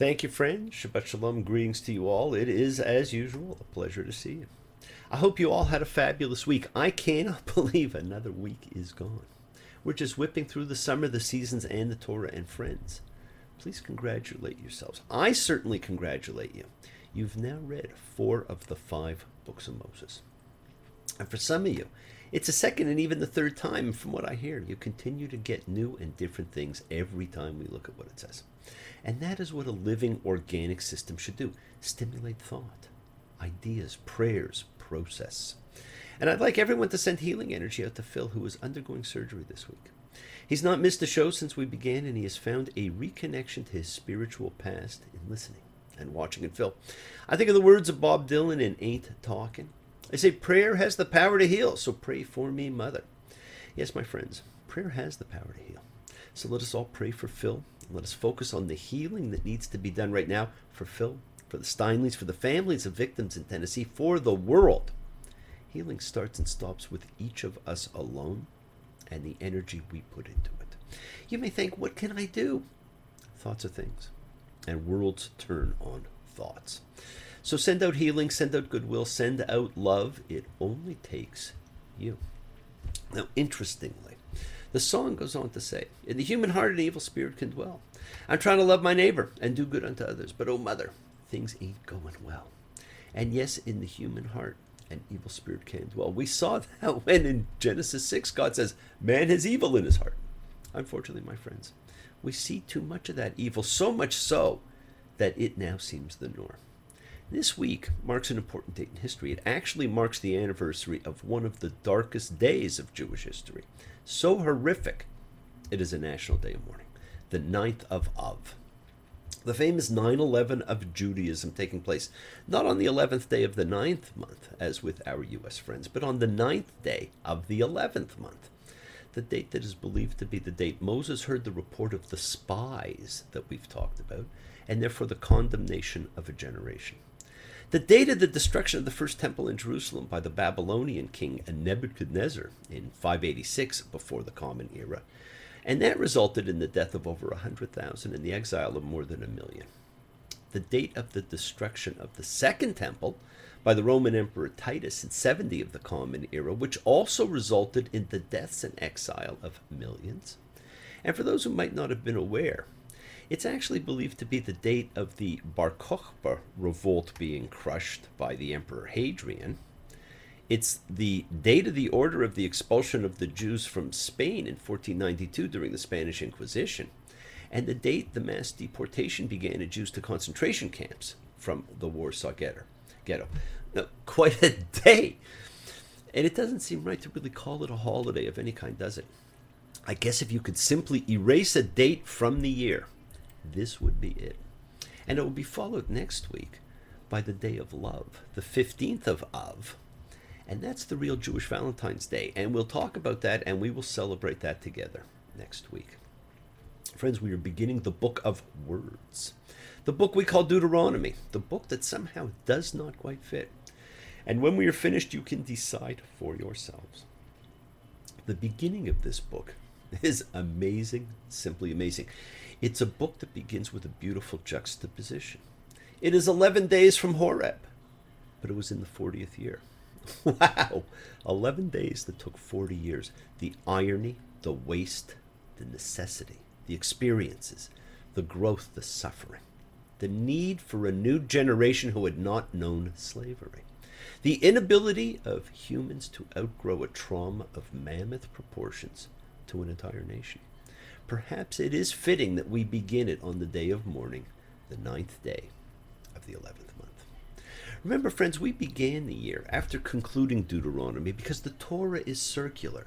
Thank you, friend. Shabbat Shalom. Greetings to you all. It is, as usual, a pleasure to see you. I hope you all had a fabulous week. I cannot believe another week is gone. We're just whipping through the summer, the seasons, and the Torah. And friends, please congratulate yourselves. I certainly congratulate you. You've now read 4 of the 5 books of Moses. And for some of you, it's a second and even the third time. And from what I hear, you continue to get new and different things every time we look at what it says. And that is what a living organic system should do. Stimulate thought, ideas, prayers, process. And I'd like everyone to send healing energy out to Phil, who is undergoing surgery this week. He's not missed a show since we began, and he has found a reconnection to his spiritual past in listening and watching. And Phil, I think of the words of Bob Dylan in Ain't Talking. They say prayer has the power to heal, so pray for me, Mother. Yes, my friends, prayer has the power to heal. So let us all pray for Phil. Let us focus on the healing that needs to be done right now for Phil, for the Steinleys, for the families of victims in Tennessee, for the world. Healing starts and stops with each of us alone and the energy we put into it. You may think, what can I do? Thoughts are things, and worlds turn on thoughts. So send out healing, send out goodwill, send out love. It only takes you. Now, interestingly, the song goes on to say, in the human heart an evil spirit can dwell. I'm trying to love my neighbor and do good unto others, but oh mother, things ain't going well. And yes, in the human heart an evil spirit can dwell. We saw that when in Genesis 6 God says, man has evil in his heart. Unfortunately, my friends, we see too much of that evil, so much so that it now seems the norm. This week marks an important date in history. It actually marks the anniversary of one of the darkest days of Jewish history. So horrific, it is a national day of mourning, the 9th of Av. The famous 9/11 of Judaism taking place not on the 11th day of the 9th month, as with our U.S. friends, but on the 9th day of the 11th month, the date that is believed to be the date Moses heard the report of the spies that we've talked about, and therefore the condemnation of a generation. The date of the destruction of the first temple in Jerusalem by the Babylonian king Nebuchadnezzar in 586 before the Common Era, and that resulted in the death of over 100,000 and the exile of more than 1 million. The date of the destruction of the second temple by the Roman Emperor Titus in 70 of the Common Era, which also resulted in the deaths and exile of millions. And for those who might not have been aware, it's actually believed to be the date of the Bar Kokhba revolt being crushed by the Emperor Hadrian. It's the date of the order of the expulsion of the Jews from Spain in 1492 during the Spanish Inquisition, and the date the mass deportation began of Jews to concentration camps from the Warsaw Ghetto. Now, quite a day. And it doesn't seem right to really call it a holiday of any kind, does it? I guess if you could simply erase a date from the year, this would be it. And it will be followed next week by the Day of Love, the 15th of Av. And that's the real Jewish Valentine's Day. And we'll talk about that and we will celebrate that together next week. Friends, we are beginning the book of words. The book we call Deuteronomy. The book that somehow does not quite fit. And when we are finished, you can decide for yourselves. The beginning of this book is amazing, simply amazing. It's a book that begins with a beautiful juxtaposition. It is 11 days from Horeb, but it was in the 40th year. Wow, 11 days that took 40 years. The irony, the waste, the necessity, the experiences, the growth, the suffering, the need for a new generation who had not known slavery, the inability of humans to outgrow a trauma of mammoth proportions to an entire nation. Perhaps it is fitting that we begin it on the day of mourning, the 9th day of the 11th month. Remember, friends, we began the year after concluding Deuteronomy because the Torah is circular.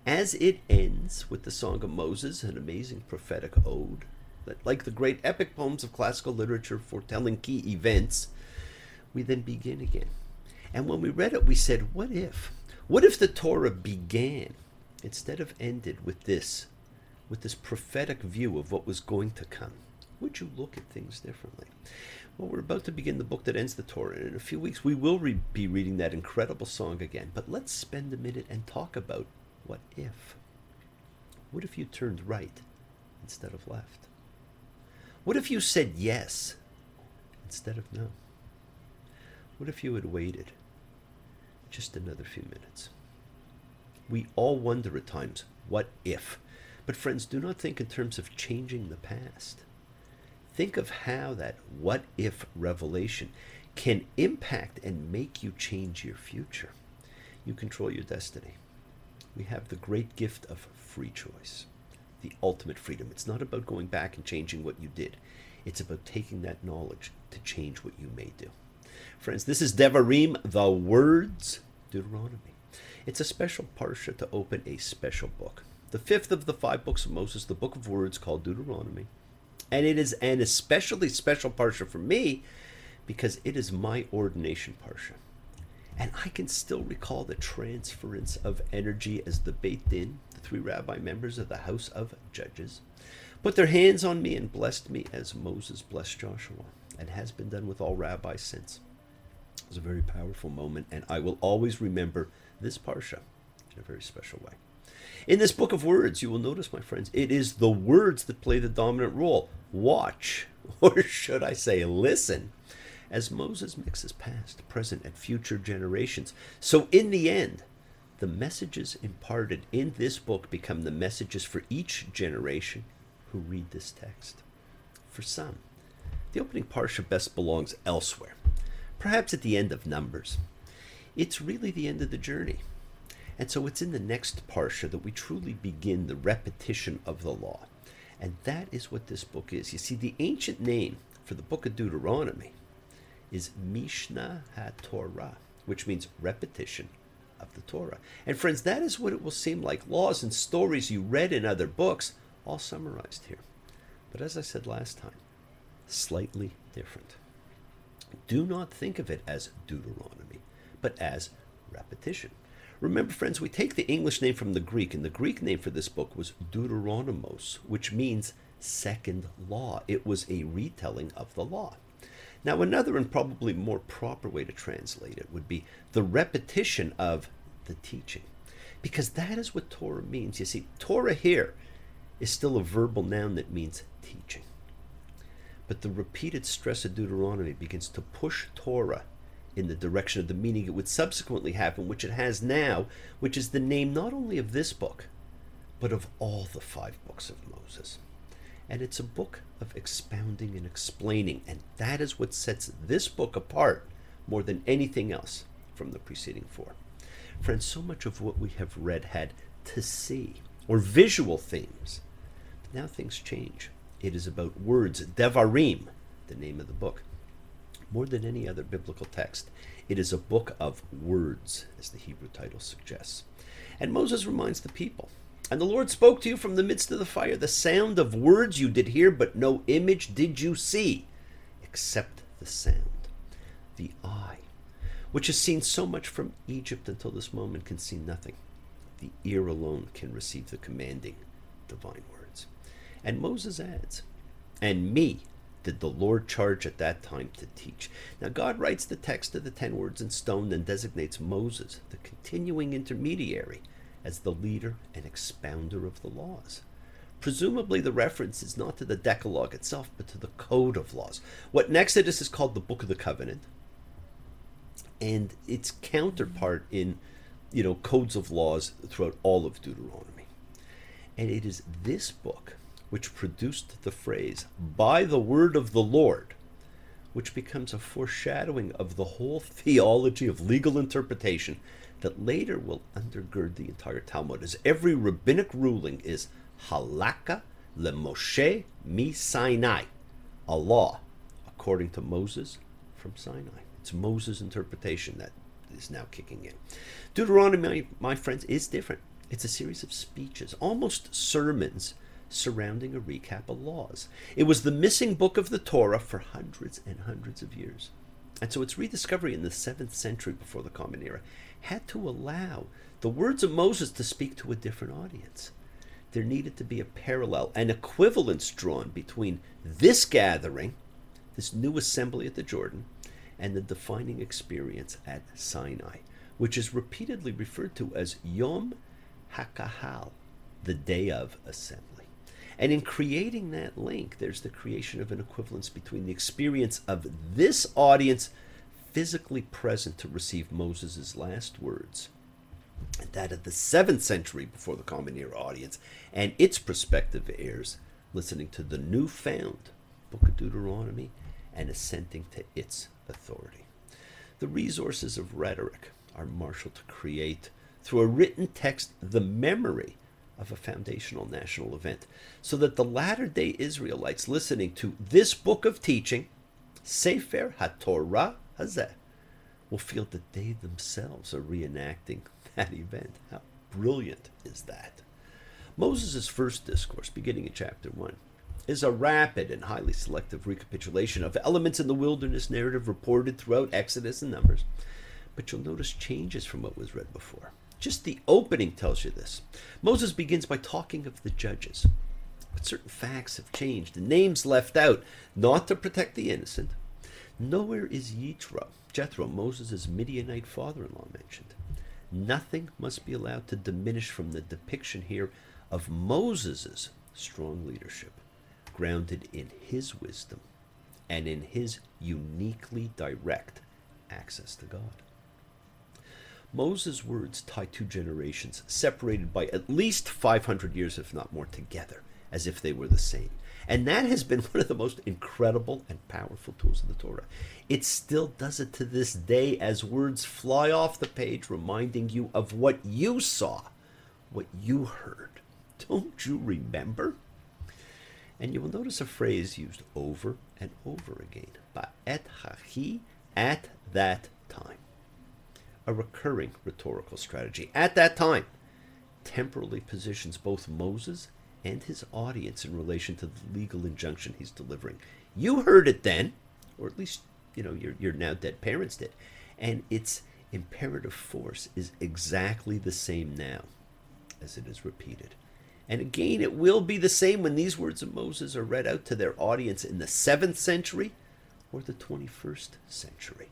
As it ends with the Song of Moses, an amazing prophetic ode, that, like the great epic poems of classical literature foretelling key events, we then begin again. And when we read it, we said, what if? What if the Torah began instead of ended with this prophetic view of what was going to come? Would you look at things differently? Well, we're about to begin the book that ends the Torah, and in a few weeks we will be reading that incredible song again. But let's spend a minute and talk about what if. What if you turned right instead of left? What if you said yes instead of no? What if you had waited just another few minutes? We all wonder at times, what if? But friends, do not think in terms of changing the past. Think of how that what if revelation can impact and make you change your future. You control your destiny. We have the great gift of free choice, the ultimate freedom. It's not about going back and changing what you did. It's about taking that knowledge to change what you may do. Friends, this is Devarim, the words, Deuteronomy. It's a special parsha to open a special book. The fifth of the 5 books of Moses, the book of words called Deuteronomy. And it is an especially special parsha for me because it is my ordination parsha. And I can still recall the transference of energy as the Beit Din, the 3 rabbi members of the House of Judges, put their hands on me and blessed me as Moses blessed Joshua, and has been done with all rabbis since. It was a very powerful moment, and I will always remember this parsha in a very special way. In this book of words, you will notice, my friends, it is the words that play the dominant role. Watch, or should I say listen, as Moses mixes past, present, and future generations. So in the end, the messages imparted in this book become the messages for each generation who read this text. For some, the opening parsha best belongs elsewhere, perhaps at the end of Numbers. It's really the end of the journey. And so it's in the next parsha that we truly begin the repetition of the law. And that is what this book is. You see, the ancient name for the book of Deuteronomy is Mishnah HaTorah, which means repetition of the Torah. And friends, that is what it will seem like. Laws and stories you read in other books, all summarized here. But as I said last time, slightly different. Do not think of it as Deuteronomy, but as repetition. Remember, friends, we take the English name from the Greek, and the Greek name for this book was Deuteronomos, which means second law. It was a retelling of the law. Now, another and probably more proper way to translate it would be the repetition of the teaching, because that is what Torah means. You see, Torah here is still a verbal noun that means teaching. But the repeated stress of Deuteronomy begins to push Torah in the direction of the meaning it would subsequently happen, which it has now, which is the name not only of this book, but of all the 5 books of Moses. And it's a book of expounding and explaining, and that is what sets this book apart more than anything else from the preceding 4. Friends, so much of what we have read had to see or visual themes. But now things change. It is about words, Devarim, the name of the book. More than any other biblical text, it is a book of words, as the Hebrew title suggests. And Moses reminds the people, and the Lord spoke to you from the midst of the fire. The sound of words you did hear, but no image did you see, except the sound. The eye, which has seen so much from Egypt until this moment, can see nothing. The ear alone can receive the commanding divine words. And Moses adds, and me did the Lord charge at that time to teach. Now God writes the text of the 10 words in stone, then designates Moses, the continuing intermediary, as the leader and expounder of the laws. Presumably the reference is not to the Decalogue itself, but to the Code of Laws. What in Exodus is called the Book of the Covenant, and its counterpart in, codes of laws throughout all of Deuteronomy. And it is this book which produced the phrase, by the word of the Lord, which becomes a foreshadowing of the whole theology of legal interpretation that later will undergird the entire Talmud, as every rabbinic ruling is halakha leMoshe mi Sinai, a law according to Moses from Sinai. It's Moses' interpretation that is now kicking in. Deuteronomy, my friends, is different. It's a series of speeches, almost sermons, surrounding a recap of laws. It was the missing book of the Torah for hundreds and hundreds of years. And so its rediscovery in the 7th century before the Common Era had to allow the words of Moses to speak to a different audience. There needed to be a parallel, an equivalence drawn between this gathering, this new assembly at the Jordan, and the defining experience at Sinai, which is repeatedly referred to as Yom HaKahal, the day of assembly. And in creating that link, there's the creation of an equivalence between the experience of this audience physically present to receive Moses' last words, and that of the 7th century before the Common Era audience and its prospective heirs listening to the newfound Book of Deuteronomy and assenting to its authority. The resources of rhetoric are marshaled to create, through a written text, the memory of a foundational national event, so that the latter-day Israelites listening to this book of teaching, Sefer HaTorah Hazeh, will feel that they themselves are reenacting that event. How brilliant is that? Moses' first discourse, beginning in chapter 1, is a rapid and highly selective recapitulation of elements in the wilderness narrative reported throughout Exodus and Numbers. But you'll notice changes from what was read before. Just the opening tells you this. Moses begins by talking of the judges. But certain facts have changed and names left out, not to protect the innocent. Nowhere is Jethro, Moses' Midianite father-in-law, mentioned. Nothing must be allowed to diminish from the depiction here of Moses' strong leadership, grounded in his wisdom and in his uniquely direct access to God. Moses' words tie two generations, separated by at least 500 years, if not more, together, as if they were the same. And that has been one of the most incredible and powerful tools of the Torah. It still does it to this day as words fly off the page, reminding you of what you saw, what you heard. Don't you remember? And you will notice a phrase used over and over again. Ba'et hachi, at that time. A recurring rhetorical strategy. At that time, temporally positions both Moses and his audience in relation to the legal injunction he's delivering. You heard it then, or at least, your now dead parents did, and its imperative force is exactly the same now as it is repeated. And again, it will be the same when these words of Moses are read out to their audience in the 7th century or the 21st century.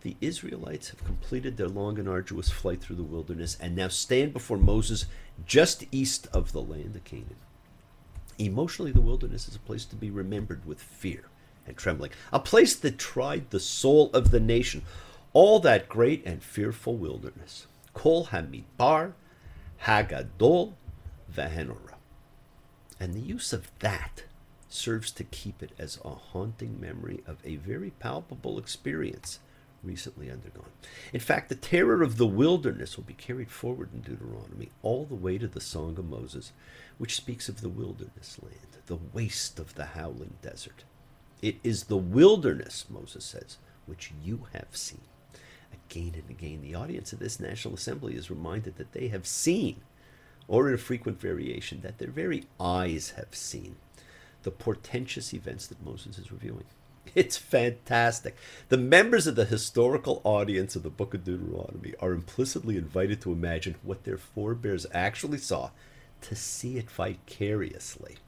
The Israelites have completed their long and arduous flight through the wilderness and now stand before Moses just east of the land of Canaan. Emotionally, the wilderness is a place to be remembered with fear and trembling, a place that tried the soul of the nation, all that great and fearful wilderness. Kol Hamidbar, Hagadol, Vahenora. And the use of that serves to keep it as a haunting memory of a very palpable experience recently undergone. In fact, the terror of the wilderness will be carried forward in Deuteronomy all the way to the Song of Moses, which speaks of the wilderness land, the waste of the howling desert. It is the wilderness, Moses says, which you have seen. Again and again, the audience of this National Assembly is reminded that they have seen, or in a frequent variation, that their very eyes have seen, the portentous events that Moses is reviewing. It's fantastic. The members of the historical audience of the Book of Deuteronomy are implicitly invited to imagine what their forebears actually saw, to see it vicariously.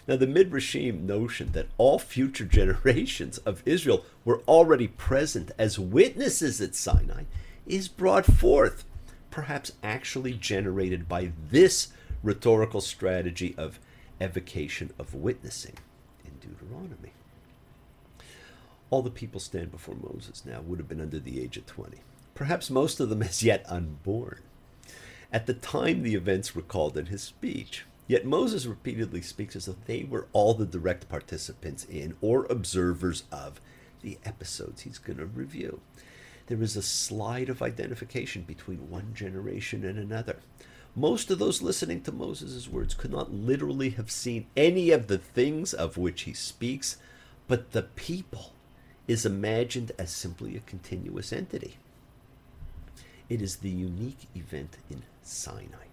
Now, the Midrashim notion that all future generations of Israel were already present as witnesses at Sinai is brought forth, perhaps actually generated by this rhetorical strategy of evocation of witnessing in Deuteronomy. All the people stand before Moses now would have been under the age of 20, perhaps most of them as yet unborn, at the time the events recalled in his speech. Yet Moses repeatedly speaks as though they were all the direct participants in or observers of the episodes he's going to review. There is a slide of identification between one generation and another. Most of those listening to Moses' words could not literally have seen any of the things of which he speaks, but the people is imagined as simply a continuous entity. It is the unique event in Sinai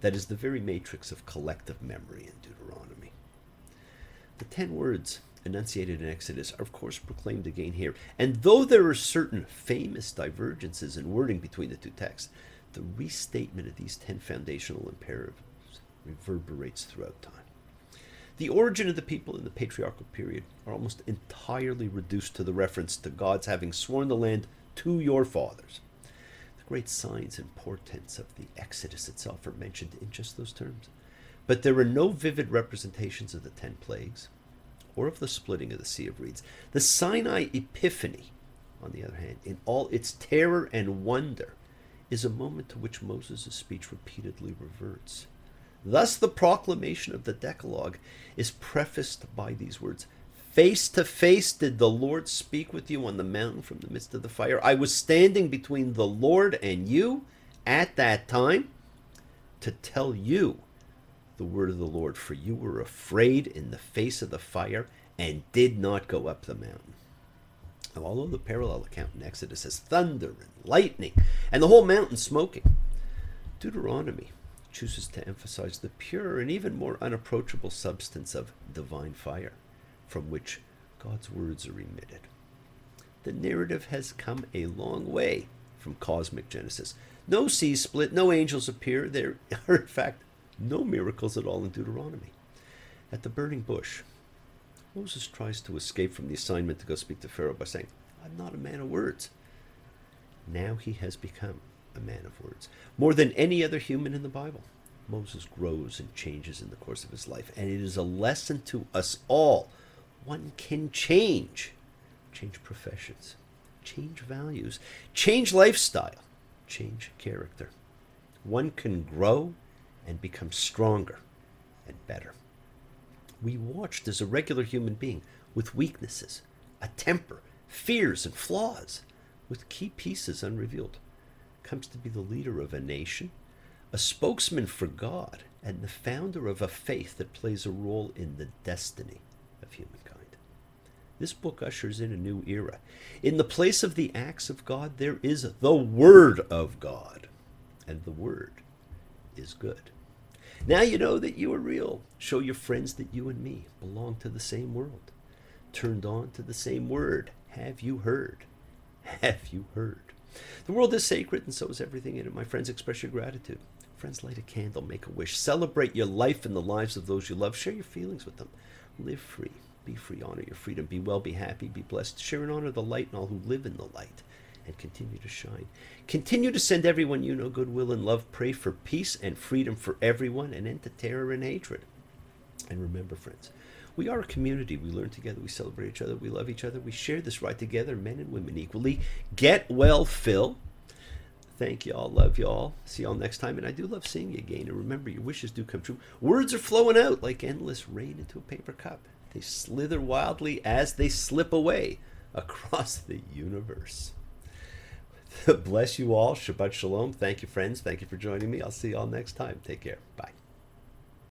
that is the very matrix of collective memory in Deuteronomy. The 10 words enunciated in Exodus are of course proclaimed again here, and though there are certain famous divergences in wording between the two texts, the restatement of these 10 foundational imperatives reverberates throughout time. The origin of the people in the patriarchal period are almost entirely reduced to the reference to God's having sworn the land to your fathers. The great signs and portents of the Exodus itself are mentioned in just those terms. But there are no vivid representations of the 10 plagues or of the splitting of the Sea of Reeds. The Sinai Epiphany, on the other hand, in all its terror and wonder, is a moment to which Moses' speech repeatedly reverts. Thus, the proclamation of the Decalogue is prefaced by these words: "Face to face did the Lord speak with you on the mountain from the midst of the fire. I was standing between the Lord and you at that time to tell you the word of the Lord, for you were afraid in the face of the fire and did not go up the mountain." Now, although the parallel account in Exodus has thunder and lightning and the whole mountain smoking, Deuteronomy chooses to emphasize the pure and even more unapproachable substance of divine fire, from which God's words are emitted. The narrative has come a long way from cosmic Genesis. No seas split, no angels appear. There are, in fact, no miracles at all in Deuteronomy. At the burning bush, Moses tries to escape from the assignment to go speak to Pharaoh by saying, "I'm not a man of words." Now he has become a man of words. More than any other human in the Bible, Moses grows and changes in the course of his life, and it is a lesson to us all. One can change professions, change values, change lifestyle, change character. One can grow and become stronger and better. We watched as a regular human being with weaknesses, a temper, fears, and flaws, with key pieces unrevealed, comes to be the leader of a nation, a spokesman for God, and the founder of a faith that plays a role in the destiny of humankind. This book ushers in a new era. In the place of the acts of God, there is the Word of God, and the Word is good. Now you know that you are real. Show your friends that you and me belong to the same world, turned on to the same Word. Have you heard? Have you heard? The world is sacred, and so is everything in it. My friends, express your gratitude. Friends, light a candle, make a wish. Celebrate your life and the lives of those you love. Share your feelings with them. Live free. Be free. Honor your freedom. Be well, be happy, be blessed. Share and honor the light and all who live in the light, and continue to shine. Continue to send everyone you know goodwill and love. Pray for peace and freedom for everyone, and end to terror and hatred. And remember, friends, we are a community. We learn together. We celebrate each other. We love each other. We share this right together, men and women equally. Get well, Phil. Thank you all. Love you all. See you all next time. And I do love seeing you again. And remember, your wishes do come true. Words are flowing out like endless rain into a paper cup. They slither wildly as they slip away across the universe. Bless you all. Shabbat shalom. Thank you, friends. Thank you for joining me. I'll see you all next time. Take care. Bye.